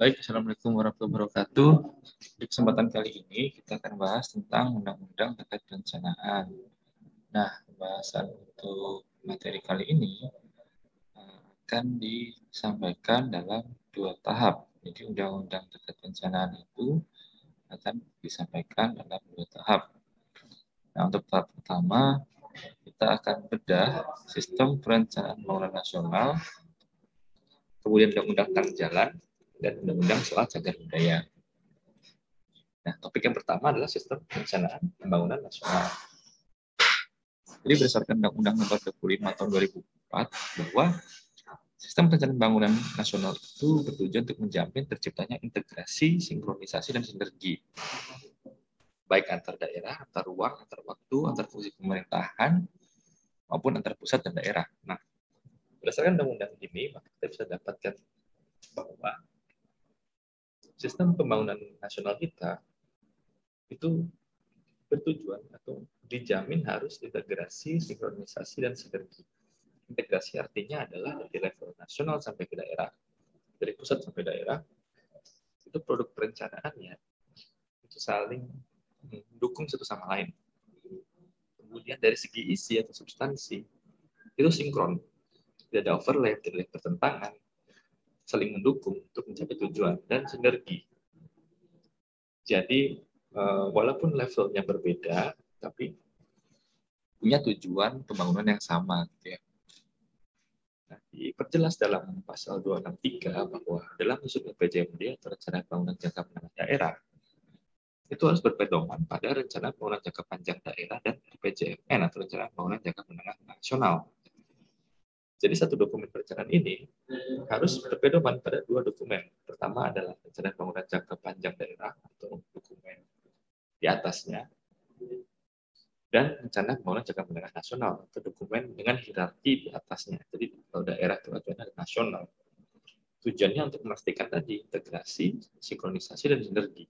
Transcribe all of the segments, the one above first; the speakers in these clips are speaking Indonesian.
Baik, Assalamualaikum warahmatullahi wabarakatuh. Di kesempatan kali ini kita akan bahas tentang undang-undang terkait perencanaan. Nah, pembahasan untuk materi kali ini akan disampaikan dalam 2 tahap. Jadi, undang-undang terkait perencanaan itu akan disampaikan dalam 2 tahap. Nah, untuk tahap pertama, kita akan bedah sistem perencanaan pembangunan nasional, kemudian undang-undang tentang jalan, dan undang-undang soal cagar budaya. Nah, topik yang pertama adalah sistem perencanaan pembangunan nasional. Jadi berdasarkan Undang-Undang Nomor 25 Tahun 2004 bahwa sistem perencanaan pembangunan nasional itu bertujuan untuk menjamin terciptanya integrasi, sinkronisasi, dan sinergi baik antar daerah, antar ruang, antar waktu, antar fungsi pemerintahan maupun antar pusat dan daerah. Nah, berdasarkan undang-undang ini, maka kita bisa dapatkan bahwa sistem pembangunan nasional kita itu bertujuan atau dijamin harus integrasi, sinkronisasi, dan sinergi. Integrasi artinya adalah dari level nasional sampai ke daerah, dari pusat sampai daerah, itu produk perencanaannya itu saling mendukung satu sama lain. Kemudian dari segi isi atau substansi, itu sinkron. Tidak ada overlap, tidak ada pertentangan, saling mendukung untuk mencapai tujuan, dan sinergi. Jadi, walaupun levelnya berbeda, tapi punya tujuan pembangunan yang sama. Gitu ya. Nah, diperjelas dalam pasal 263 bahwa dalam menyusun RPJMD atau rencana pembangunan jangka menengah daerah itu harus berpedoman pada rencana pembangunan jangka panjang daerah dan RPJMN atau rencana pembangunan jangka menengah nasional. Jadi satu dokumen perencanaan ini harus berpedoman pada 2 dokumen. Pertama adalah rencana pembangunan jangka panjang daerah atau dokumen di atasnya, dan rencana pembangunan jangka menengah nasional atau dokumen dengan hierarki di atasnya. Jadi kalau daerah itu ada nasional. Tujuannya untuk memastikan tadi integrasi, sinkronisasi, dan sinergi.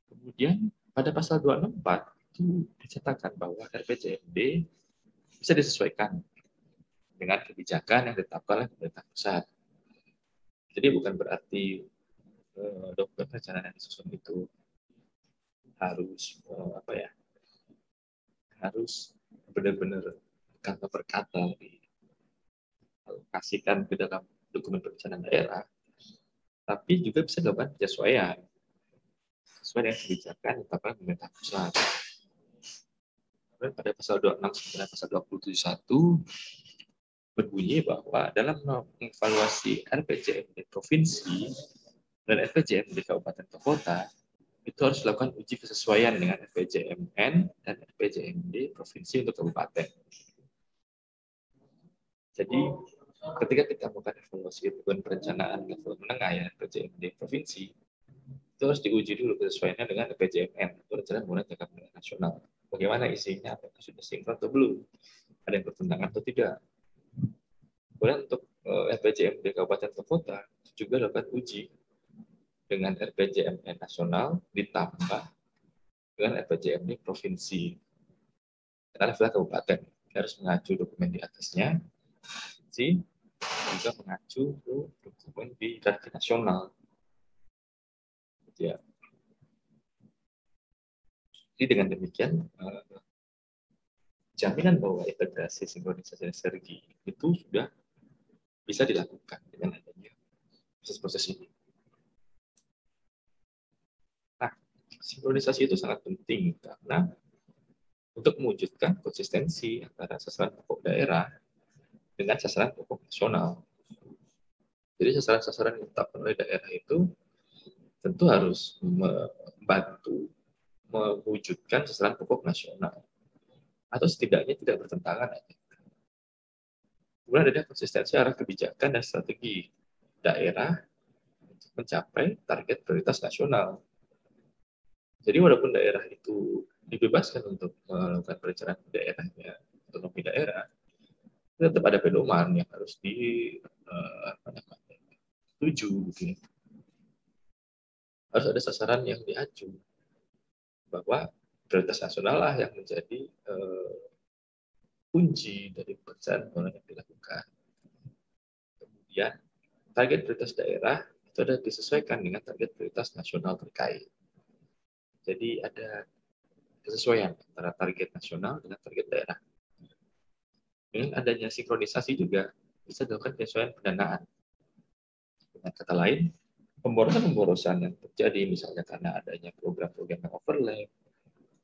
Kemudian pada pasal 264 itu dicatatkan bahwa RPJMD bisa disesuaikan dengan kebijakan yang ditetapkan oleh pemerintah pusat. Jadi bukan berarti dokumen perencanaan yang disusun itu harus harus benar-benar kata per kata dialokasikan ke dalam dokumen perencanaan daerah, tapi juga bisa dilakukan penyesuaian sesuai dengan kebijakan yang ditetapkan pemerintah pusat. Pada pasal 26 dan pasal 271 berbunyi bahwa dalam mengevaluasi RPJMD provinsi dan RPJMD kabupaten atau kota itu harus dilakukan uji kesesuaian dengan RPJMN dan RPJMD provinsi untuk kabupaten. Jadi ketika kita melakukan evaluasi dokumen perencanaan level menengah ya RPJMD provinsi, itu harus diuji dulu kesesuaiannya dengan RPJMN atau rencana pembangunan jangka menengah nasional. Bagaimana isinya, apakah sudah sinkron atau belum, ada yang bertentangan atau tidak. Kemudian untuk RPJMD kabupaten atau kota juga dapat uji dengan RPJMN nasional ditambah dengan RPJMD provinsi. Karena level kabupaten harus mengacu dokumen di atasnya, juga mengacu ke dokumen di hierarki nasional. Ya. Jadi dengan demikian, jaminan bahwa integrasi, sinkronisasi, dan sinergi itu sudah bisa dilakukan dengan adanya proses-proses ini. Nah, sinkronisasi itu sangat penting karena untuk mewujudkan konsistensi antara sasaran pokok daerah dengan sasaran pokok nasional. Jadi sasaran-sasaran yang ditetapkan oleh daerah itu tentu harus membantu mewujudkan sasaran pokok nasional atau setidaknya tidak bertentangan. Kemudian ada konsistensi arah kebijakan dan strategi daerah untuk mencapai target prioritas nasional. Jadi walaupun daerah itu dibebaskan untuk melakukan perencanaan daerahnya, otonomi daerah, tetap ada pedoman yang harus dituju. Gitu. Harus ada sasaran yang diacu bahwa prioritas nasional lah yang menjadi kunci dari perencanaan yang dilakukan. Kemudian target prioritas daerah itu ada disesuaikan dengan target prioritas nasional terkait. Jadi ada kesesuaian antara target nasional dengan target daerah. Dengan adanya sinkronisasi juga bisa dilakukan penyesuaian pendanaan. Dengan kata lain, pemborosan-pemborosan yang terjadi misalnya karena adanya program-program yang overlap,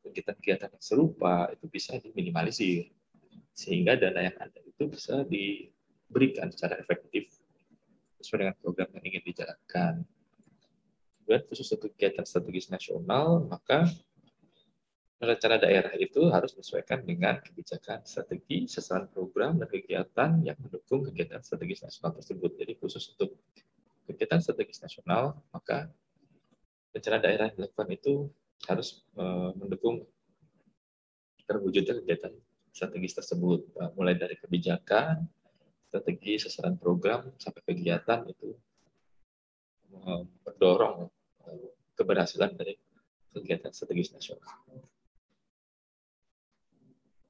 kegiatan-kegiatan yang serupa itu bisa diminimalisir sehingga dana yang ada itu bisa diberikan secara efektif sesuai dengan program yang ingin dijalankan. Dan khusus untuk kegiatan strategis nasional, maka rencana daerah itu harus menyesuaikan dengan kebijakan strategi, sasaran program, dan kegiatan yang mendukung kegiatan strategis nasional tersebut. Jadi khusus untuk kegiatan strategis nasional, maka rencana daerah yang dilakukan itu harus mendukung terwujudnya kegiatan strategis tersebut, mulai dari kebijakan, strategi, sasaran program, sampai kegiatan itu mendorong keberhasilan dari kegiatan strategis nasional.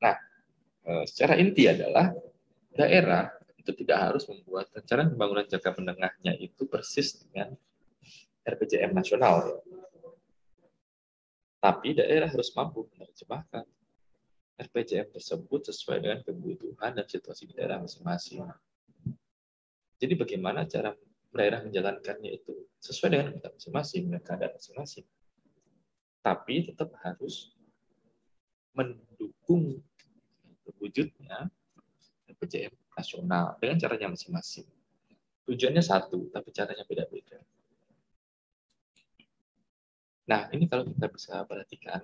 Nah, secara inti adalah daerah itu tidak harus membuat rencana pembangunan jangka menengahnya itu persis dengan RPJM nasional. Tapi daerah harus mampu menerjemahkan RPJM tersebut sesuai dengan kebutuhan dan situasi di daerah masing-masing. Jadi bagaimana cara daerah menjalankannya itu sesuai dengan masing-masing dan keadaan masing-masing. Tapi tetap harus mendukung terwujudnya RPJM nasional dengan caranya masing-masing. Tujuannya satu, tapi caranya beda-beda. Nah, ini kalau kita bisa perhatikan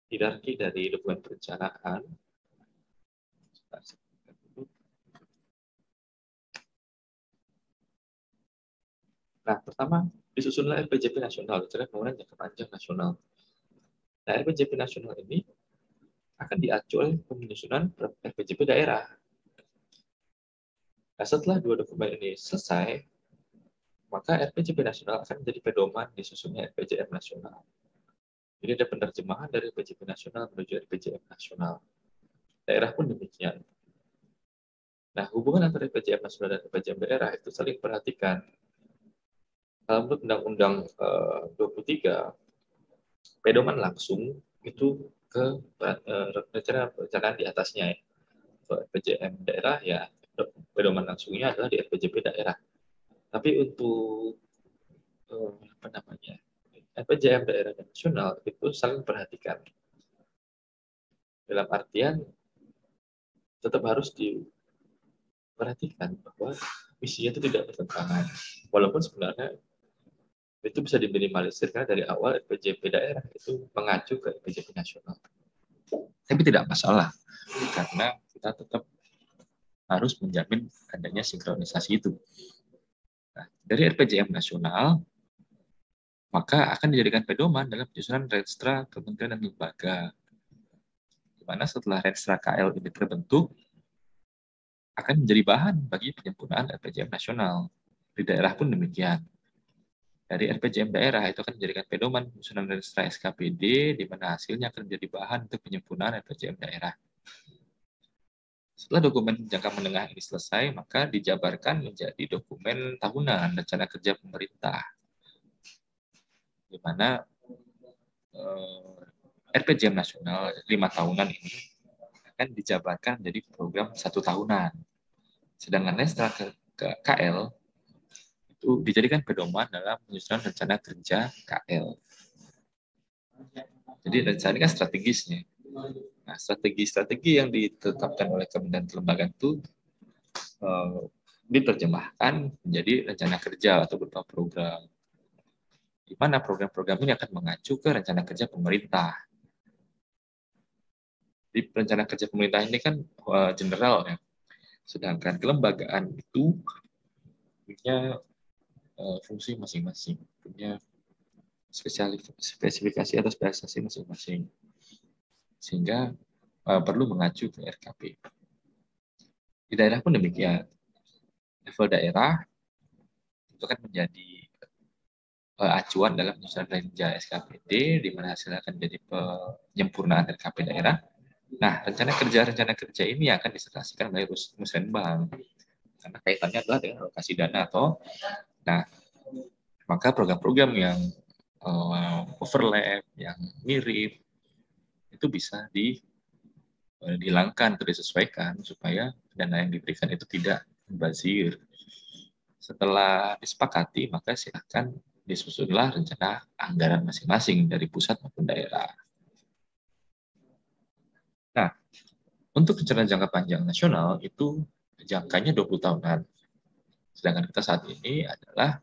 hierarki dari dokumen perencanaan. Nah, pertama, disusunlah RPJP nasional, rencana pembangunan jangka panjang nasional. Nah, RPJP nasional ini akan diacu oleh penyusunan RPJP daerah. Nah, setelah dua dokumen ini selesai, maka RPJP nasional akan menjadi pedoman disusunnya RPJM nasional. Jadi ada penerjemahan dari RPJP nasional menuju RPJM nasional. Daerah pun demikian. Nah, hubungan antara RPJM nasional dan RPJM daerah itu saling perhatikan. Dalam Undang-Undang 23, pedoman langsung itu ke perencanaan di atasnya. Ya. RPJM daerah ya pedoman langsungnya adalah di RPJP daerah. Tapi untuk RPJM daerah dan nasional itu saling perhatikan. Dalam artian tetap harus diperhatikan bahwa misinya itu tidak bertentangan. Walaupun sebenarnya itu bisa diminimalisir karena dari awal RPJP daerah itu mengacu ke RPJP nasional. Tapi tidak masalah karena kita tetap harus menjamin adanya sinkronisasi itu. Nah, dari RPJM nasional maka akan dijadikan pedoman dalam penyusunan Renstra Kementerian dan Lembaga. Di mana setelah Renstra KL ini terbentuk akan menjadi bahan bagi penyempurnaan RPJM nasional. Di daerah pun demikian. Dari RPJM daerah itu akan dijadikan pedoman penyusunan Renstra SKPD, di mana hasilnya akan menjadi bahan untuk penyempurnaan RPJM daerah. Setelah dokumen jangka menengah ini selesai, maka dijabarkan menjadi dokumen tahunan rencana kerja pemerintah, di mana RPJM nasional 5 tahunan ini akan dijabarkan menjadi program 1 tahunan. Sedangkan Renstra KL itu dijadikan pedoman dalam penyusunan rencana kerja KL. Jadi rencana ini kan strategisnya. Nah, strategi-strategi yang ditetapkan oleh Kementerian Kelembagaan itu diterjemahkan menjadi rencana kerja atau berupa program. Di mana program-program ini akan mengacu ke rencana kerja pemerintah. Di rencana kerja pemerintah ini kan general ya. Sedangkan kelembagaan itu punya fungsi masing-masing, punya spesifikasi atau spesialisasi masing-masing. Sehingga perlu mengacu ke RKP. Di daerah pun demikian. Level daerah itu kan menjadi acuan dalam penyusunan Renja SKPD, di mana hasilnya akan menjadi penyempurnaan RKP daerah. Nah, rencana kerja ini akan disertasikan oleh Musrenbang, karena kaitannya adalah dengan alokasi dana atau. Nah, Maka program-program yang overlap, yang mirip, itu bisa dihilangkan atau disesuaikan supaya dana yang diberikan itu tidak mubazir. Setelah disepakati, maka silakan disusunlah rencana anggaran masing-masing dari pusat maupun daerah. Nah, untuk rencana jangka panjang nasional itu jangkanya 20 tahunan. Sedangkan kita saat ini adalah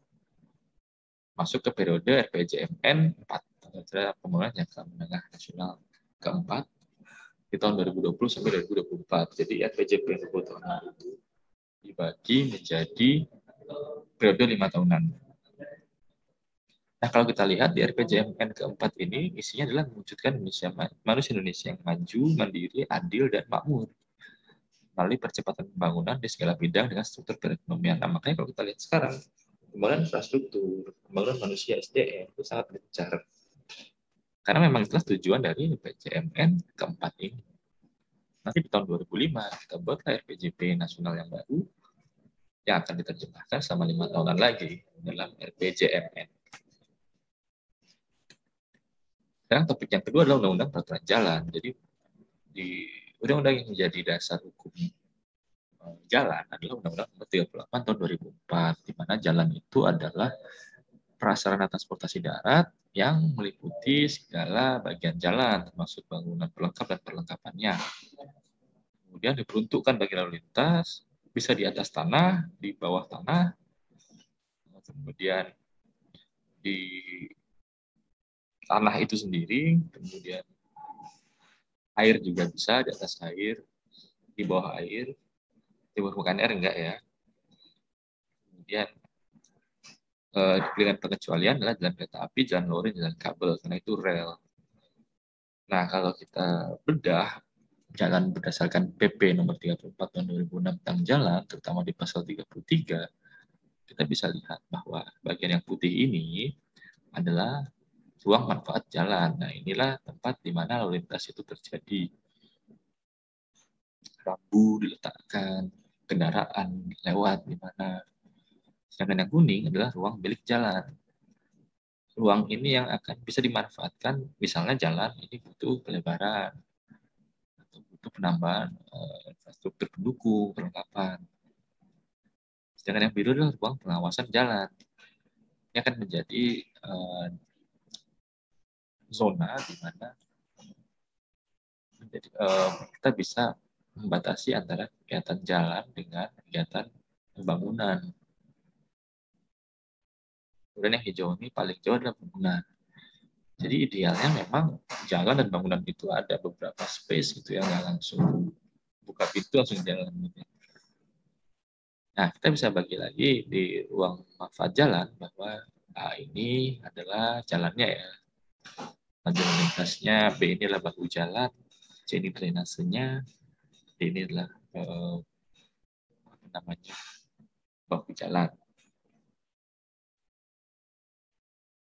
masuk ke periode RPJMN 4, rencana pembangunan jangka menengah nasional keempat di tahun 2020 sampai 2024. Jadi RPJP 20 tahunan itu dibagi menjadi periode 5 tahunan. Nah, kalau kita lihat di RPJMN keempat ini, isinya adalah mewujudkan manusia Indonesia yang maju, mandiri, adil, dan makmur melalui percepatan pembangunan di segala bidang dengan struktur perekonomian. Nah, makanya kalau kita lihat sekarang, pembangunan infrastruktur, pembangunan manusia SDM itu sangat gencar. Karena memang itulah tujuan dari RPJMN keempat ini. Nanti di tahun 2005, kita buatlah RPJP nasional yang baru, yang akan diterjemahkan selama 5 tahunan lagi dalam RPJMN. Sekarang topik yang kedua adalah Undang-Undang Peraturan Jalan. Jadi di Undang-Undang yang menjadi dasar hukum jalan adalah Undang-Undang Nomor 38 tahun 2004, di mana jalan itu adalah prasarana transportasi darat yang meliputi segala bagian jalan, termasuk bangunan pelengkap dan perlengkapannya. Kemudian diperuntukkan bagi lalu lintas, bisa di atas tanah, di bawah tanah, kemudian di tanah itu sendiri, kemudian air juga bisa, di atas air, di bawah air, di permukaan air enggak ya. Kemudian dengan pengecualian adalah jalan kereta api, jalan lorry, jalan kabel, karena itu rel. Nah, kalau kita bedah jalan berdasarkan PP nomor 34 tahun 2006 tentang jalan, terutama di pasal 33, kita bisa lihat bahwa bagian yang putih ini adalah ruang manfaat jalan. Nah, inilah tempat di mana lalu lintas itu terjadi. Rambu diletakkan, kendaraan lewat di mana. Sedangkan yang kuning adalah ruang milik jalan. Ruang ini yang akan bisa dimanfaatkan, misalnya jalan ini butuh pelebaran, atau butuh penambahan infrastruktur pendukung, perlengkapan. Sedangkan yang biru adalah ruang pengawasan jalan. Ini akan menjadi zona di mana kita bisa membatasi antara kegiatan jalan dengan kegiatan pembangunan. Kemudian yang hijau ini paling jauh adalah bangunan. Jadi idealnya memang jalan dan bangunan itu ada beberapa space gitu yang nggak langsung buka pintu langsung jalan. Nah, kita bisa bagi lagi di ruang manfaat jalan bahwa ini adalah jalannya ya. Jalan lintasnya, B ini adalah bahu jalan, C ini drainasenya, D ini adalah bahu jalan.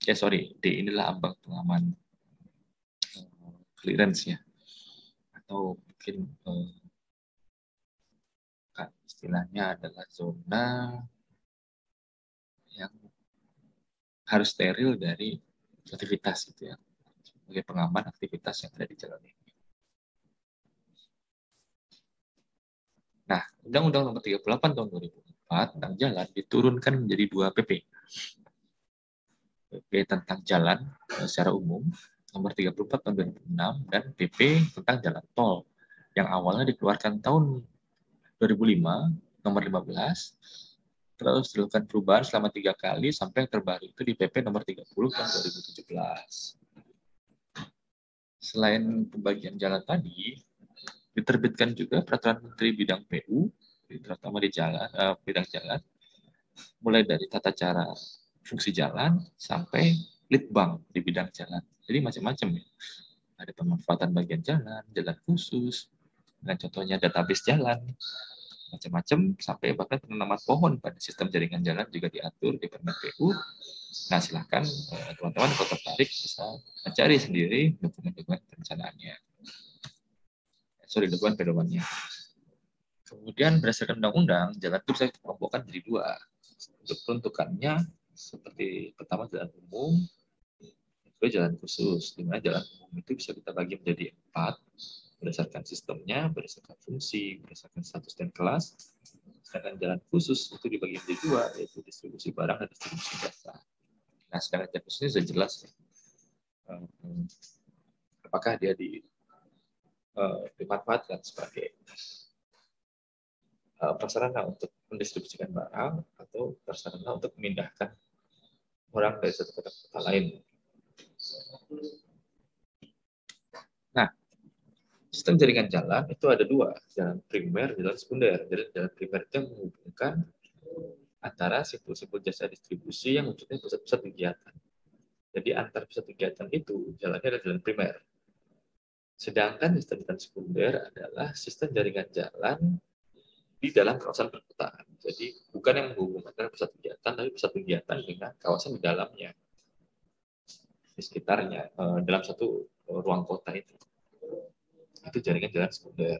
D inilah ambang pengaman clearance ya, atau mungkin istilahnya adalah zona yang harus steril dari aktivitas gitu ya, sebagai pengaman aktivitas yang ada di jalan ini. Nah, Undang-Undang Nomor 38 tahun 2004 tentang jalan diturunkan menjadi 2 PP. PP tentang jalan secara umum Nomor 34 tahun 2006 dan PP tentang jalan tol yang awalnya dikeluarkan tahun 2005 Nomor 15, terus dilakukan perubahan selama 3 kali sampai yang terbaru itu di PP Nomor 30 tahun 2017. Selain pembagian jalan tadi, diterbitkan juga Peraturan Menteri Bidang PU, terutama di jalan, bidang jalan, mulai dari tata cara fungsi jalan sampai litbang di bidang jalan. Jadi macam-macam ya. Ada pemanfaatan bagian jalan, jalan khusus, dan contohnya database jalan, macam-macam, sampai bahkan penanaman pohon pada sistem jaringan jalan juga diatur di Permen PU. Nah, silahkan teman-teman kalau tertarik bisa mencari sendiri dokumen-dokumen perencanaannya. Dokumen pedomannya. Kemudian berdasarkan undang-undang, jalan itu bisa dikelompokkan menjadi 2. Untuk peruntukannya seperti pertama jalan umum, kedua jalan khusus, di mana jalan umum itu bisa kita bagi menjadi 4 berdasarkan sistemnya, berdasarkan fungsi, berdasarkan status dan kelas. Sedangkan jalan khusus itu dibagi menjadi 2, yaitu distribusi barang dan distribusi jasa. Nah, sedangkan jalan khusus ini sudah jelas ya. Apakah dia dimanfaatkan sebagai prasarana untuk mendistribusikan barang atau prasarana untuk memindahkan orang dari satu kota ke kota lain. Nah, sistem jaringan jalan itu ada 2, jalan primer, jalan sekunder. Jadi jalan primer itu yang menghubungkan antara simpul-simpul jasa distribusi yang wujudnya pusat-pusat kegiatan. Jadi antar pusat kegiatan itu jalannya adalah jalan primer. Sedangkan sistem jalan sekunder adalah sistem jaringan jalan di dalam kawasan perkotaan. Jadi bukan yang menghubungkan antara pusat kegiatan, tapi pusat kegiatan dengan kawasan di dalamnya, di sekitarnya, dalam satu ruang kota itu. Itu jaringan jalan sekunder.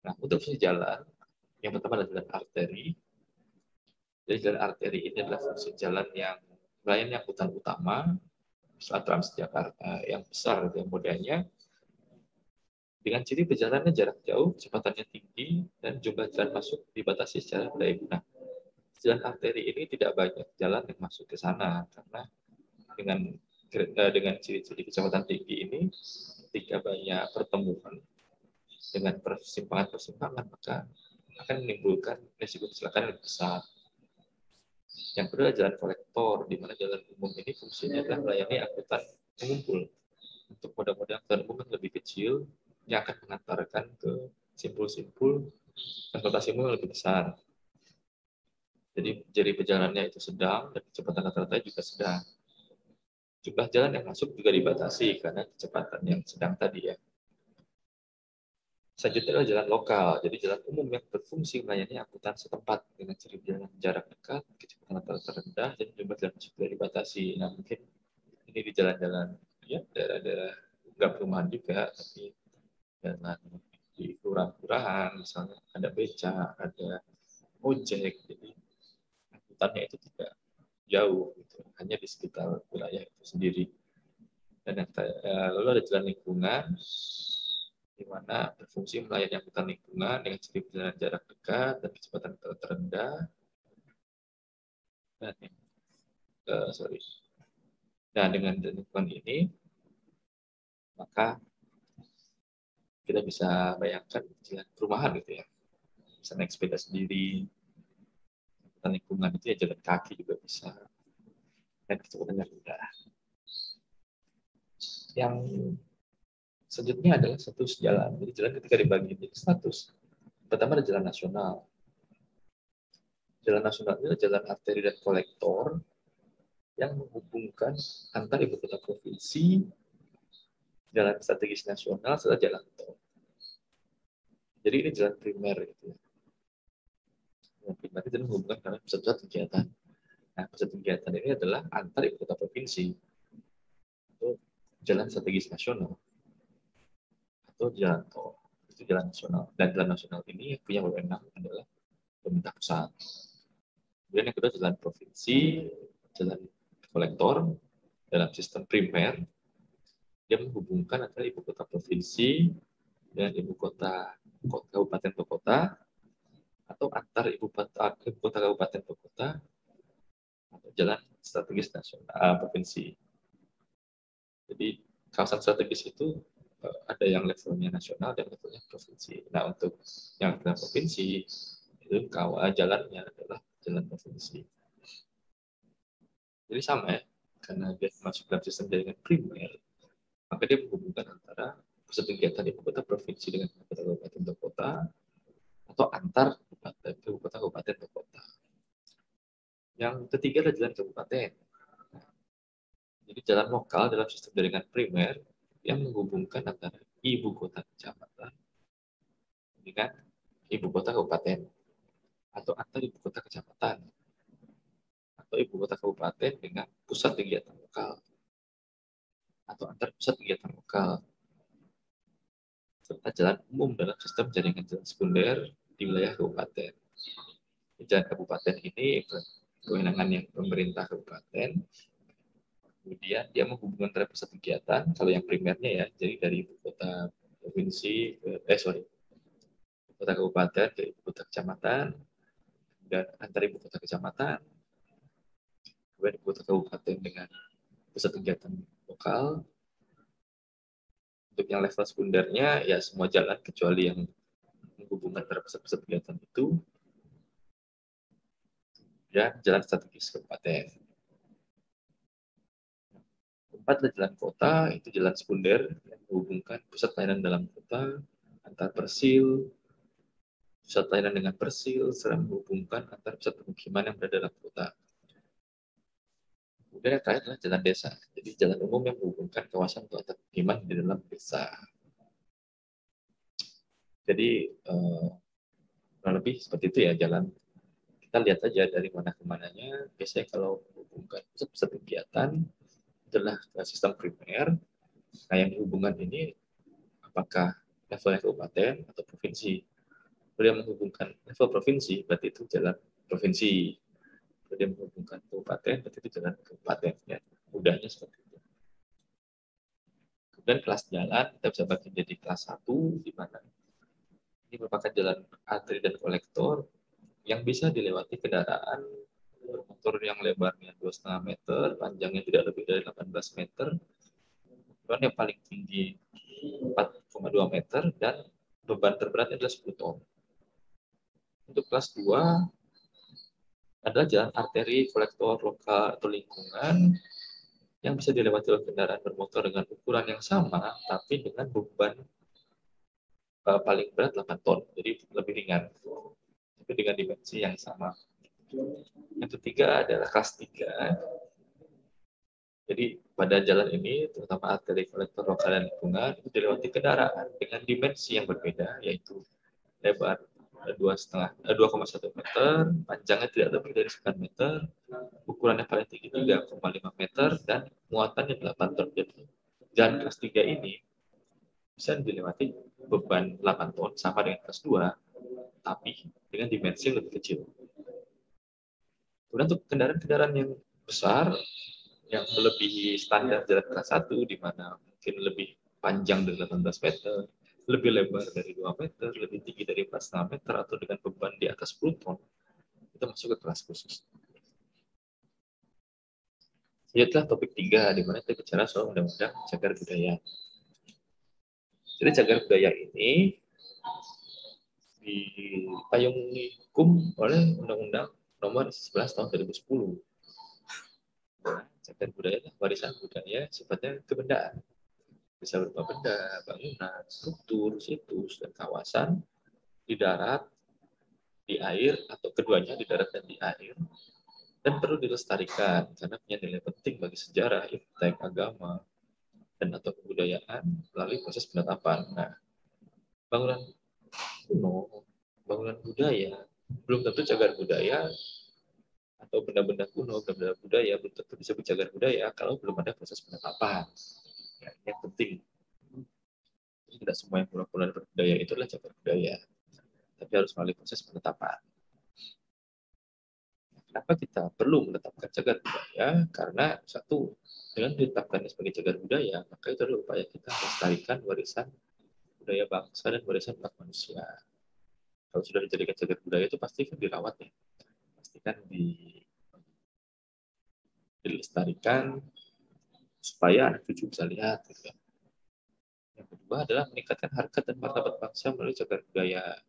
Nah, untuk fungsi jalan, yang pertama adalah jalan arteri. Jadi jalan arteri ini adalah fungsi jalan yang melayani angkutan utama, misalnya Transjakarta yang besar, yang modelnya, dengan ciri perjalanannya jarak jauh, kecepatannya tinggi, dan jumlah jalan masuk dibatasi secara daya guna. Jalan arteri ini tidak banyak jalan yang masuk ke sana, karena dengan ciri-ciri kecepatan tinggi ini, ketika banyak pertemuan dengan persimpangan-persimpangan, maka akan menimbulkan risiko kecelakaan yang besar. Yang kedua adalah jalan kolektor, di mana jalan umum ini fungsinya adalah melayani angkutan pengumpul. Untuk moda-moda angkutan umum yang lebih kecil, yang akan mengantarkan ke simpul-simpul transportasi umum yang lebih besar. Jadi perjalanannya itu sedang, dan kecepatan rata-rata juga sedang. Jumlah jalan yang masuk juga dibatasi karena kecepatan yang sedang tadi ya. Selanjutnya adalah jalan lokal, jadi jalan umum yang berfungsi melayani angkutan setempat dengan ciri jalan jarak dekat, kecepatan rata-rata rendah, dan jumlah jalan masuk juga dibatasi. Nah, mungkin ini di jalan-jalan ya daerah-daerah nggak perumahan juga, tapi jalan di kelurahan-kelurahan, misalnya ada beca, ada ojek, jadi angkutannya itu tidak jauh, gitu, hanya di sekitar wilayah itu sendiri. Dan lalu ada jalan lingkungan, di mana berfungsi melayani angkutan lingkungan dengan ciri perjalanan jarak dekat dan kecepatan terendah. Dan Nah, dengan lingkungan ini, maka kita bisa bayangkan jalan perumahan gitu ya. Bisa naik sepeda sendiri, angkutan lingkungan itu ya jalan kaki juga bisa. Dan kecepatannya rendah. Yang selanjutnya adalah status jalan. Jadi jalan ketika dibagi menjadi status. Pertama ada jalan nasional. Jalan nasional ini adalah jalan arteri dan kolektor yang menghubungkan antar ibu kota provinsi, jalan strategis nasional, serta jalan tol. Jadi ini jalan primer gitu ya. Jalan primer itu menghubungkan karena pusat-pusat kegiatan. Nah, pusat kegiatan ini adalah antar ibu kota provinsi, atau jalan strategis nasional, atau jalan tol. Itu jalan nasional. Dan jalan nasional ini yang punya wewenang adalah pemerintah pusat. Kemudian yang kedua jalan provinsi, jalan kolektor dalam sistem primer, dia menghubungkan antara ibu kota provinsi dengan ibu kota kabupaten atau kota, atau antar ibu kota kabupaten atau kota, atau jalan strategis nasional provinsi. Jadi kawasan strategis itu ada yang levelnya nasional dan levelnya provinsi. Nah, untuk yang level provinsi itu jalannya adalah jalan provinsi. Jadi sama ya, karena dia masuk dalam sistem jaringan primer, maka dia menghubungkan antara pusat kegiatan ibu kota provinsi dengan ibu kota kabupaten atau kota, atau antar ibu kota kabupaten atau kota. Yang ketiga adalah jalan kabupaten. Jadi jalan lokal dalam sistem jaringan primer yang menghubungkan antara ibu kota kecamatan dengan ibu kota kabupaten, atau antar ibu kota kecamatan, atau ibu kota kabupaten dengan pusat kegiatan lokal, atau antar pusat kegiatan lokal, serta jalan umum dalam sistem jaringan jalan sekunder di wilayah kabupaten. Jalan kabupaten ini kewenangannya pemerintah kabupaten. Kemudian dia menghubungkan antara pusat kegiatan, kalau yang primernya ya, jadi dari ibu kota provinsi, kota kabupaten ke ibu kota kecamatan, dan antar ibu kota kecamatan, kemudian ibu kota kabupaten dengan pusat kegiatan lokal. Untuk yang level sekundernya, ya semua jalan kecuali yang menghubungkan antara pusat-pusat kegiatan itu, ya jalan strategis kabupaten. Keempat adalah jalan kota, itu jalan sekunder yang menghubungkan pusat pelayanan dalam kota, antar persil, pusat pelayanan dengan persil, serta menghubungkan antar pusat pemukiman yang berada dalam kota. Kemudian yang terakhir adalah jalan desa, jadi jalan umum yang menghubungkan kawasan atau antar pemukiman di dalam desa. Jadi kurang lebih seperti itu ya jalan. Kita lihat aja dari mana ke mananya. Biasanya kalau menghubungkan pusat-pusat kegiatan adalah sistem primer. Nah, yang dihubungkan ini apakah levelnya kabupaten atau provinsi. Kalau yang menghubungkan level provinsi, berarti itu jalan provinsi. Kalau dia menghubungkan kabupaten, berarti itu jalan kabupaten. Ya, mudahnya seperti itu. Kemudian kelas jalan, kita bisa bagi jadi kelas 1, di mana ini merupakan jalan arteri dan kolektor yang bisa dilewati kendaraan motor yang lebarnya 2,5 meter, panjangnya tidak lebih dari 18 meter, ukuran yang paling tinggi 4,2 meter, dan beban terberatnya adalah 10 ton. Untuk kelas 2 adalah jalan arteri kolektor lokal atau lingkungan yang bisa dilewati oleh kendaraan bermotor dengan ukuran yang sama, tapi dengan beban paling berat 8 ton, jadi lebih ringan, tapi dengan dimensi yang sama. Yang ketiga adalah kelas 3. Jadi pada jalan ini, terutama arteri kolektor lokal dan lingkungan, itu dilewati kendaraan dengan dimensi yang berbeda, yaitu lebar 2,1 meter, panjangnya tidak lebih dari 9 meter, ukurannya paling tinggi 3,5 meter, dan muatannya 8 ton. Jadi jalan kelas 3 ini bisa dilewati beban 8 ton sama dengan kelas 2, tapi dengan dimensi yang lebih kecil. Kemudian untuk kendaraan-kendaraan yang besar, yang melebihi standar jalan kelas 1, di mana mungkin lebih panjang dari 18 meter, lebih lebar dari 2 meter, lebih tinggi dari 4,5 meter, atau dengan beban di atas 10 ton, itu masuk ke kelas khusus. Selanjutnya topik 3, di mana kita bicara soal undang-undang cagar budaya. Jadi cagar budaya ini dipayungi hukum oleh Undang-Undang Nomor 11 Tahun 2010. Cagar budaya adalah warisan budaya sifatnya kebendaan. Bisa berupa benda, bangunan, struktur, situs, dan kawasan di darat, di air, atau keduanya di darat dan di air, dan perlu dilestarikan karena punya nilai penting bagi sejarah, intelek, agama, dan atau kebudayaan melalui proses penetapan. Nah, bangunan kuno, bangunan budaya, belum tentu cagar budaya, atau benda-benda kuno, benda-benda budaya belum tentu bisa cagar budaya kalau belum ada proses penetapan. Ya, yang penting. Tidak semua yang populer berbudaya itu adalah cagar budaya, tapi harus melalui proses penetapan. Kenapa kita perlu menetapkan cagar budaya? Karena satu, dengan ditetapkannya sebagai cagar budaya, maka itu adalah upaya kita melestarikan warisan budaya bangsa dan warisan umat manusia. Kalau sudah dijadikan cagar budaya itu pasti kan dirawat ya, pasti kan dilestarikan supaya anak cucu bisa lihat. Gitu. Yang kedua adalah meningkatkan harkat dan martabat bangsa melalui cagar budaya.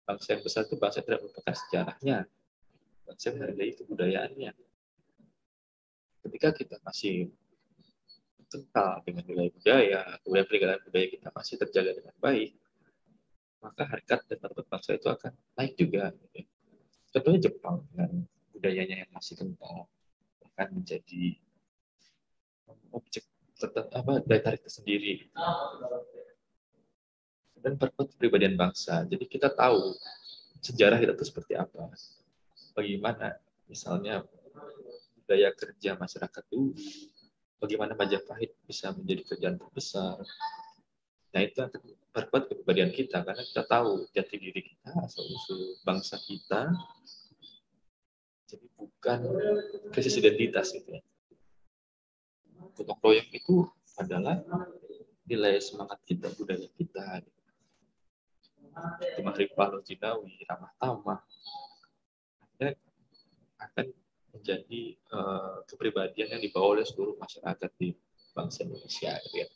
Bangsa yang besar itu bangsa yang tidak melupakan sejarahnya, bangsa yang menghargai kebudayaannya. Ketika kita masih kental dengan nilai budaya, kemudian peninggalan budaya kita masih terjaga dengan baik, maka harkat dan martabat bangsa itu akan naik juga. Contohnya Jepang dengan budayanya yang masih kental akan menjadi objek daya tarik tersendiri dan perkuat kepribadian bangsa. Jadi kita tahu sejarah kita itu seperti apa, bagaimana misalnya budaya kerja masyarakat dulu, bagaimana Majapahit bisa menjadi kerjaan terbesar. Nah, itu akan memperkuat kepribadian kita karena kita tahu jati diri kita, asal usul bangsa kita, Jadi bukan krisis identitas gitu ya. Gotong royong itu adalah nilai semangat kita, budaya kita. Itu makrifah jinawi, ramah tamah, akan menjadi kepribadian yang dibawa oleh seluruh masyarakat di bangsa Indonesia. Gitu ya.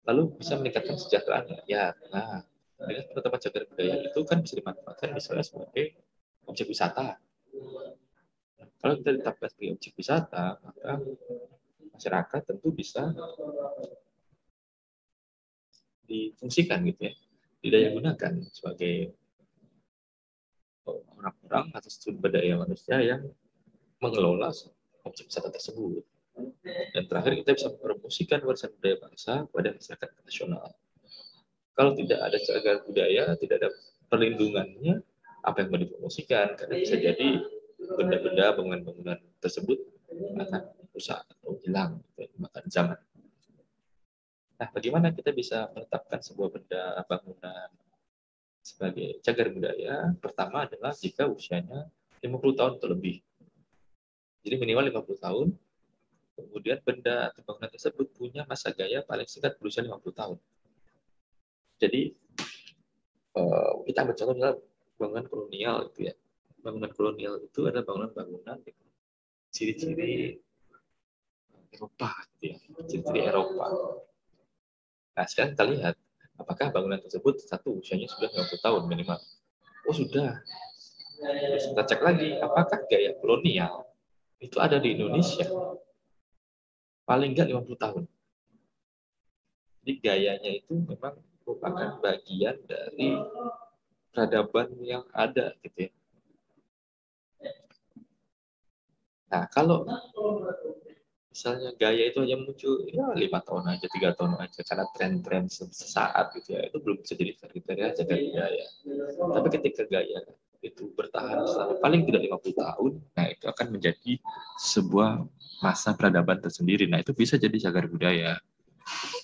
Lalu bisa meningkatkan kesejahteraan. Ya, nah, dengan penetapan cagar budaya itu kan bisa dimanfaatkan misalnya sebagai objek wisata. Kalau kita ditetapkan sebagai objek wisata, maka masyarakat tentu bisa difungsikan gitu ya, didaya gunakan sebagai orang-orang atau sumber daya manusia yang mengelola objek wisata tersebut. Dan terakhir kita bisa mempromosikan warisan budaya bangsa pada masyarakat nasional. Kalau tidak ada cagar budaya, tidak ada perlindungannya, apa yang mau dipromosikan? Karena bisa jadi benda-benda bangunan-bangunan tersebut akan rusak atau hilang makan zaman. Nah, bagaimana kita bisa menetapkan sebuah benda bangunan sebagai cagar budaya? Pertama adalah jika usianya 50 tahun atau lebih. Jadi minimal 50 tahun. Kemudian benda atau bangunan tersebut punya masa gaya paling singkat berusia 50 tahun. Jadi kita ambil contoh misalnya bangunan kolonial itu ya. Bangunan kolonial itu adalah bangunan-bangunan ciri-ciri Eropa gitu ya. Ciri-ciri Eropa. Nah, sekarang kita lihat apakah bangunan tersebut satu usianya sudah 50 tahun minimal. Oh, sudah. Terus kita cek lagi apakah gaya kolonial itu ada di Indonesia. Paling enggak 50 tahun. Jadi gayanya itu memang merupakan bagian dari peradaban yang ada gitu ya. Nah, kalau misalnya gaya itu hanya muncul ya 5 tahun aja, 3 tahun aja karena tren-tren sesaat gitu ya, itu belum bisa jadi kriteria cagar budaya. Tapi ketika gaya itu bertahan selama paling tidak 50 tahun, nah itu akan menjadi sebuah masa peradaban tersendiri. Nah, itu bisa jadi cagar budaya.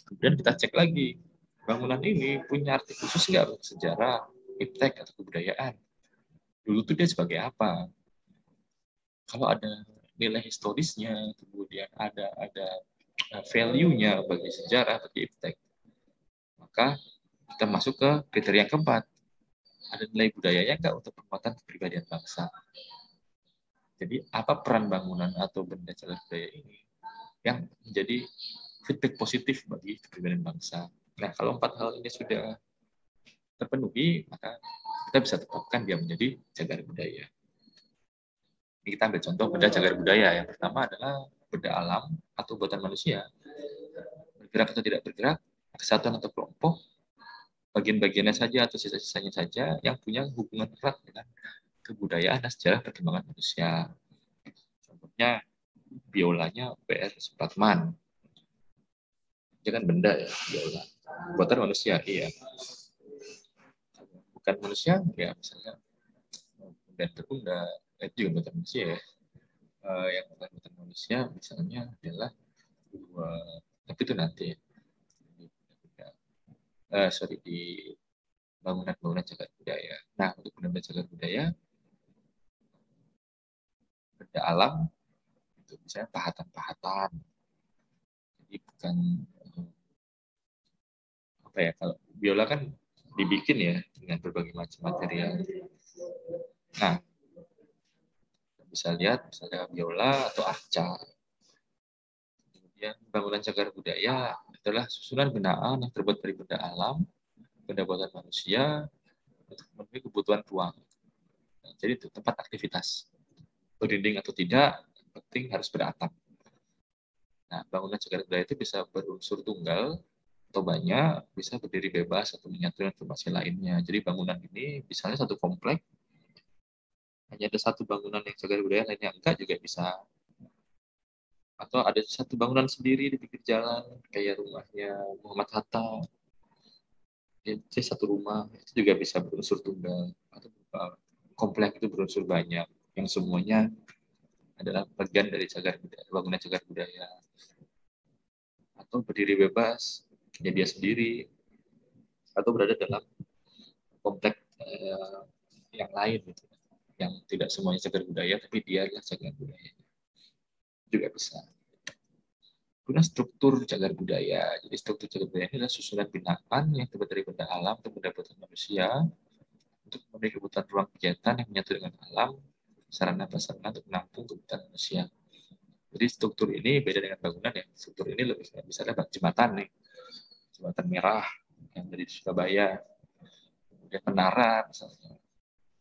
Kemudian kita cek lagi, bangunan ini punya arti khusus nggak untuk sejarah, iptek, atau kebudayaan. Dulu tuh dia sebagai apa? Kalau ada nilai historisnya, kemudian ada value-nya bagi sejarah, bagi iptek, maka kita masuk ke kriteria yang keempat. Ada nilai budayanya nggak untuk penguatan kepribadian bangsa? Jadi apa peran bangunan atau benda cagar budaya ini yang menjadi feedback positif bagi kepribadian bangsa? Nah, kalau 4 hal ini sudah terpenuhi, maka kita bisa tetapkan dia menjadi cagar budaya. Ini kita ambil contoh benda cagar budaya. Yang pertama adalah benda alam atau buatan manusia. Bergerak atau tidak bergerak, kesatuan atau kelompok, bagian-bagiannya saja atau sisa-sisanya saja yang punya hubungan erat dengan kebudayaan dan sejarah perkembangan manusia. Contohnya, biolanya PR Supratman. Dia kan benda ya, biola. Buatan manusia, iya. Bukan manusia, ya misalnya benda terunda, itu juga buatan manusia ya. Yang bukan manusia misalnya adalah tapi itu nanti di bangunan-bangunan cagar budaya. Nah, untuk benda cagar budaya, benda alam itu misalnya pahatan-pahatan. Jadi bukan apa ya, kalau biola kan dibikin ya dengan berbagai macam material. Nah, bisa lihat misalnya biola atau arca. Kemudian bangunan cagar budaya adalah susunan binaan yang terbuat dari benda alam, benda buatan manusia untuk memenuhi kebutuhan ruang. Nah, jadi itu tempat aktivitas. Berdinding atau tidak, penting harus beratap. Nah, bangunan cagar budaya itu bisa berunsur tunggal atau banyak, bisa berdiri bebas atau menyatu dengan formasi lainnya. Jadi bangunan ini misalnya satu komplek, hanya ada satu bangunan yang cagar budaya, lainnya enggak juga bisa. Atau ada satu bangunan sendiri di pinggir jalan, kayak rumahnya Muhammad Hatta. Jadi satu rumah, itu juga bisa berunsur tunggal. Atau komplek itu berunsur banyak, yang semuanya adalah bagian dari cagar budaya, bangunan cagar budaya. Atau berdiri bebas, ya dia sendiri, atau berada dalam kompleks yang lain gitu. yang tidak semuanya cagar budaya, tapi dia adalah cagar budaya. Juga bisa. Kemudian struktur cagar budaya. Jadi struktur cagar budaya ini adalah susunan binatang yang terbuat dari benda alam atau benda buatan manusia untuk memenuhi kebutuhan ruang kegiatan yang menyatu dengan alam, sarana prasarana untuk menampung kebutuhan manusia. Jadi struktur ini beda dengan bangunan ya. Struktur ini lebih misalnya jembatan nih, jembatan merah yang dari Surabaya, kemudian menara misalnya,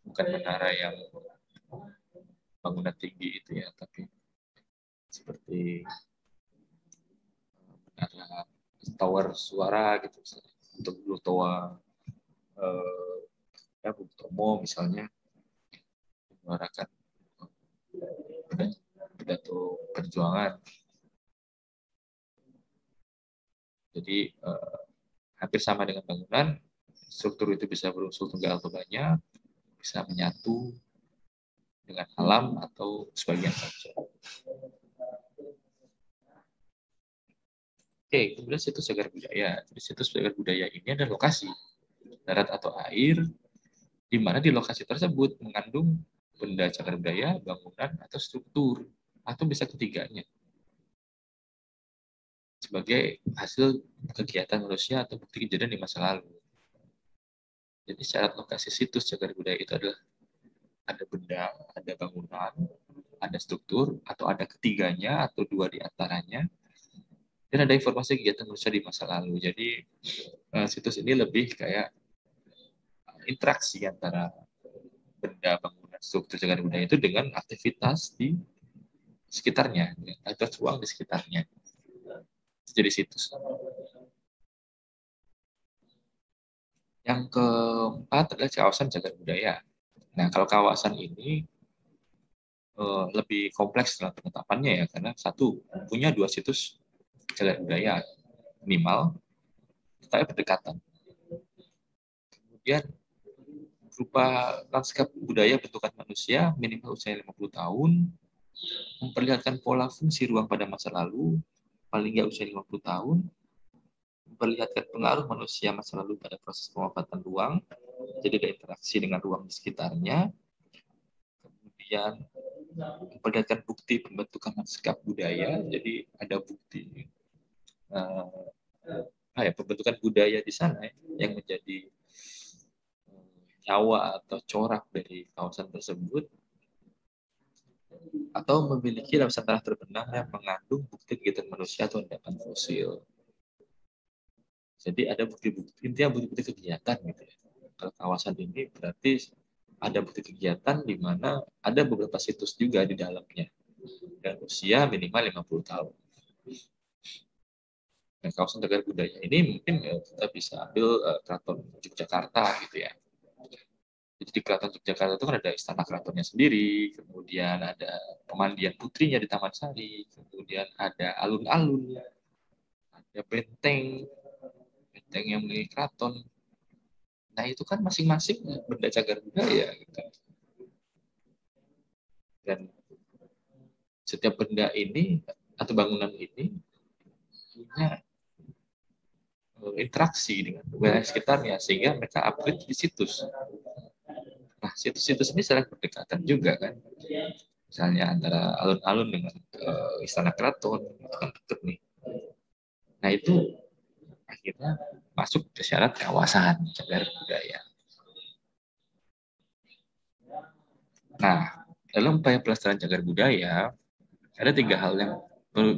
bukan menara yang bangunan tinggi itu ya, tapi seperti menara tower suara gitu misalnya. Untuk Blue Tower ya Bung Tomo misalnya menyuarakan pidato perjuangan. Jadi hampir sama dengan bangunan, struktur itu bisa berunsur tunggal atau banyak, bisa menyatu dengan alam atau sebagian saja. Oke, kemudian situs cagar budaya. Jadi situs cagar budaya ini adalah lokasi darat atau air di mana di lokasi tersebut mengandung benda cagar budaya, bangunan atau struktur, atau bisa ketiganya sebagai hasil kegiatan manusia atau bukti kejadian di masa lalu. Jadi syarat lokasi situs cagar budaya itu adalah ada benda, ada bangunan, ada struktur, atau ada ketiganya, atau dua di antaranya, dan ada informasi kegiatan manusia di masa lalu. Jadi situs ini lebih kayak interaksi antara benda, bangunan, struktur cagar budaya itu dengan aktivitas di sekitarnya, atau ruang di sekitarnya. Jadi situs. Yang keempat adalah kawasan cagar budaya. Nah, kalau kawasan ini lebih kompleks dalam penetapannya ya, karena satu, punya dua situs cagar budaya minimal, tetapi berdekatan. Kemudian berupa lanskap budaya bentukan manusia minimal usia 50 tahun, memperlihatkan pola fungsi ruang pada masa lalu, paling nggak usia 50 tahun, memperlihatkan pengaruh manusia masa lalu pada proses pemanfaatan ruang, jadi ada interaksi dengan ruang di sekitarnya, kemudian memperlihatkan bukti pembentukan lanskap budaya, jadi ada bukti pembentukan budaya di sana yang menjadi nyawa atau corak dari kawasan tersebut, atau memiliki lapisan tanah terbenam yang mengandung bukti kegiatan manusia atau endapan fosil. Jadi ada bukti-bukti, intinya bukti-bukti kegiatan gitu ya. Kalau kawasan ini berarti ada bukti kegiatan di mana ada beberapa situs juga di dalamnya. Dan usia minimal 50 tahun. Nah, kawasan cagar budaya ini mungkin kita bisa ambil Keraton Yogyakarta gitu ya. Jadi di Keraton Yogyakarta itu kan ada istana keratonnya sendiri, kemudian ada pemandian putrinya di Taman Sari, kemudian ada alun-alun, ada benteng yang milik keraton. Nah itu kan masing-masing benda cagar budaya gitu. Dan setiap benda ini atau bangunan ini punya interaksi dengan wilayah sekitarnya sehingga mereka upgrade di situs. Nah, situs-situs ini saling berdekatan juga kan. Misalnya antara alun-alun dengan istana keraton, itu kan dekat nih. Nah, itu akhirnya masuk ke syarat kawasan cagar budaya. Nah, dalam upaya pelestarian cagar budaya, ada 3 hal yang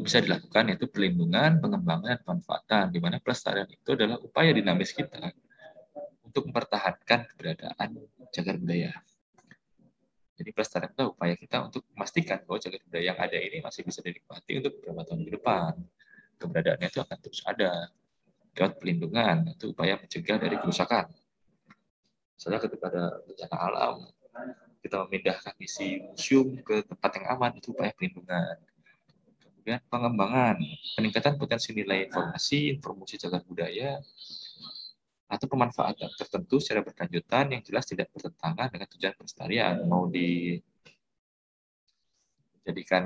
bisa dilakukan, yaitu perlindungan, pengembangan, dan pemanfaatan, di mana pelestarian itu adalah upaya dinamis kita untuk mempertahankan keberadaan cagar budaya. Jadi pelestarian itu upaya kita untuk memastikan bahwa cagar budaya yang ada ini masih bisa dinikmati untuk beberapa tahun ke depan. Keberadaannya itu akan terus ada. Lewat pelindungan, itu upaya mencegah dari kerusakan. Misalnya ketika ada bencana alam, kita memindahkan isi museum ke tempat yang aman, itu upaya pelindungan. Kemudian pengembangan, peningkatan potensi nilai informasi cagar budaya, atau pemanfaatan tertentu secara berkelanjutan yang jelas tidak bertentangan dengan tujuan pelestarian, mau dijadikan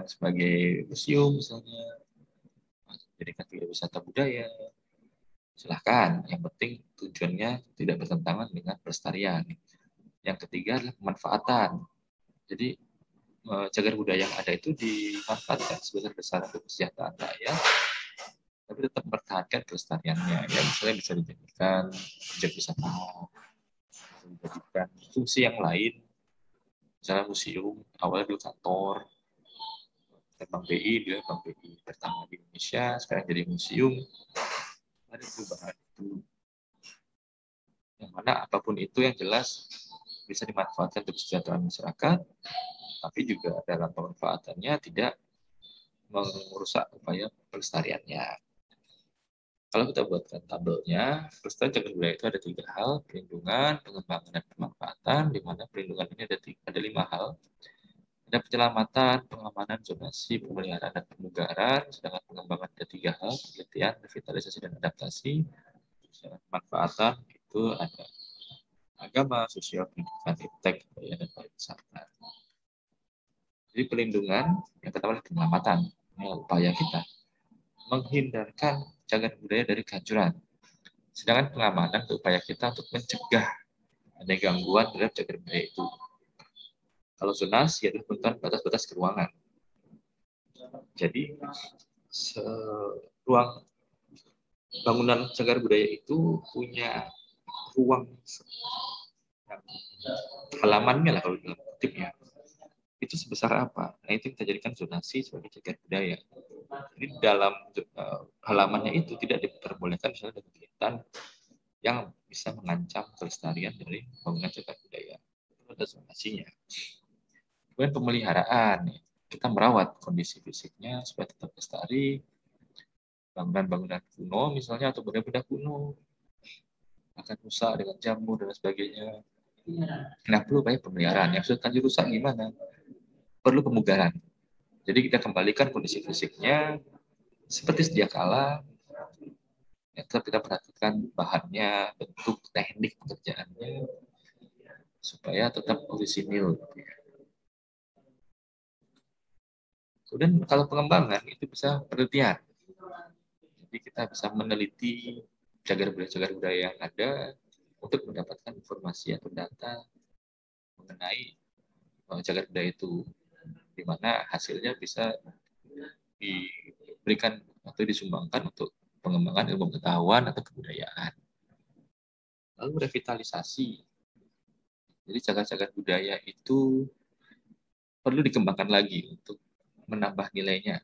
sebagai museum misalnya, jadikan tidak wisata budaya, silahkan. Yang penting tujuannya tidak bertentangan dengan pelestarian. Yang ketiga adalah pemanfaatan. Jadi cagar budaya yang ada itu dimanfaatkan sebesar-besaran untuk kesejahteraan rakyat, tapi tetap mempertahankan kelestariannya. Ya, misalnya bisa dijadikan objek wisata, dijadikan fungsi yang lain, misalnya museum, awalnya dulu kantor, dan Bank BI, dia Bank BI pertama di Indonesia, sekarang jadi museum. Ada perubahan itu. Yang mana apapun itu yang jelas bisa dimanfaatkan untuk kesejahteraan masyarakat, tapi juga dalam pemanfaatannya tidak merusak upaya pelestariannya. Kalau kita buatkan tabelnya, pelestarian cagar budaya itu ada 3 hal: perlindungan, pengembangan, dan pemanfaatan, di mana perlindungan ini ada 5 hal. Ada penyelamatan, pengamanan, zonasi, pemeliharaan, dan pemugaran, sedangkan pengembangan ada 3 hal: penelitian, revitalisasi, dan adaptasi. Sedangkan pemanfaatan itu ada agama, sosial, pendidikan, iptek, budaya, dan pariwisata. Jadi perlindungan, yang pertama adalah penyelamatan. Ini upaya kita menghindarkan cagar budaya dari kehancuran. Sedangkan pengamanan itu upaya kita untuk mencegah ada gangguan terhadap cagar budaya itu. Kalau zonasi adalah penentuan batas-batas keruangan. Jadi ruang bangunan cagar budaya itu punya ruang halamannya lah kalau dalam kutipnya. Itu sebesar apa? Nah, itu kita jadikan zonasi sebagai cagar budaya. Jadi dalam halamannya itu tidak diperbolehkan misalnya ada kegiatan yang bisa mengancam kelestarian dari bangunan cagar budaya. Itu ada zonasinya. Kemudian pemeliharaan, kita merawat kondisi fisiknya supaya tetap lestari. Bangunan-bangunan kuno misalnya atau benda-benda kuno akan rusak dengan jamur dan sebagainya. Nah, perlu banyak pemeliharaan. Yang sudah rusak gimana? Perlu pemugaran. Jadi kita kembalikan kondisi fisiknya seperti sedia kala. Ya, tetap kita perhatikan bahannya, bentuk, teknik pekerjaannya, supaya tetap orisinil. Kemudian kalau pengembangan itu bisa penelitian. Jadi kita bisa meneliti cagar budaya yang ada untuk mendapatkan informasi atau data mengenai cagar budaya itu, di mana hasilnya bisa diberikan atau disumbangkan untuk pengembangan ilmu pengetahuan atau kebudayaan. Lalu revitalisasi. Jadi cagar-cagar budaya itu perlu dikembangkan lagi untuk menambah nilainya.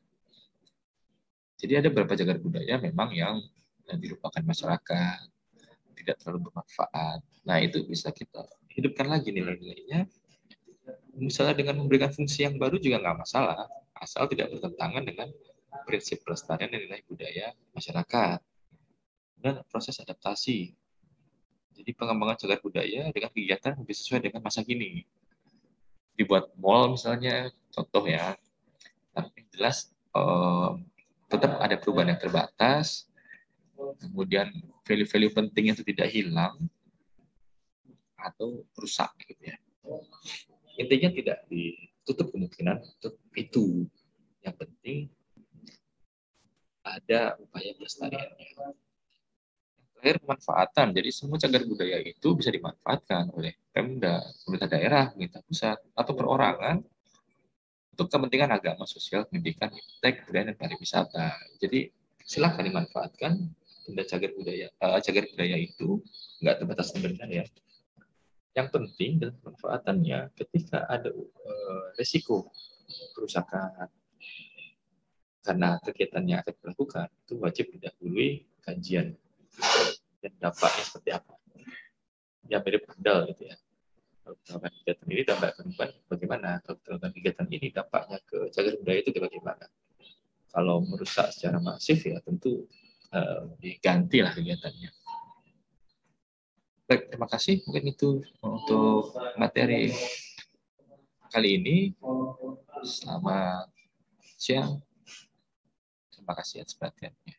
Jadi ada beberapa cagar budaya memang yang dilupakan masyarakat, tidak terlalu bermanfaat. Nah, itu bisa kita hidupkan lagi nilai-nilainya. Misalnya dengan memberikan fungsi yang baru juga nggak masalah, asal tidak bertentangan dengan prinsip pelestarian dan nilai budaya masyarakat. Dan proses adaptasi. Jadi pengembangan cagar budaya dengan kegiatan lebih sesuai dengan masa kini. Dibuat mall misalnya, contoh ya, tapi jelas tetap ada perubahan yang terbatas, kemudian value-value penting itu tidak hilang atau rusak gitu ya. Intinya tidak ditutup kemungkinan untuk itu. Yang penting ada upaya pelestariannya. Terakhir, pemanfaatan. Jadi semua cagar budaya itu bisa dimanfaatkan oleh Pemda, pemerintah daerah, pemerintah pusat, atau perorangan untuk kepentingan agama, sosial, pendidikan, iptek, budaya, dan pariwisata. Jadi silakan dimanfaatkan benda cagar budaya itu nggak terbatas sebenarnya ya. Yang penting dalam pemanfaatannya ketika ada resiko kerusakan karena kegiatan yang akan dilakukan itu wajib didahului kajian dan dampaknya seperti apa. Ya mirip padahal gitu ya. Kalau melakukan kegiatan ini dampak kehidupan bagaimana? Kalau melakukan kegiatan ini dampaknya ke cagar budaya itu bagaimana? Kalau merusak secara masif ya tentu diganti lah kegiatannya. Baik, terima kasih. Mungkin itu untuk materi kali ini. Selamat siang. Terima kasih atas perhatiannya.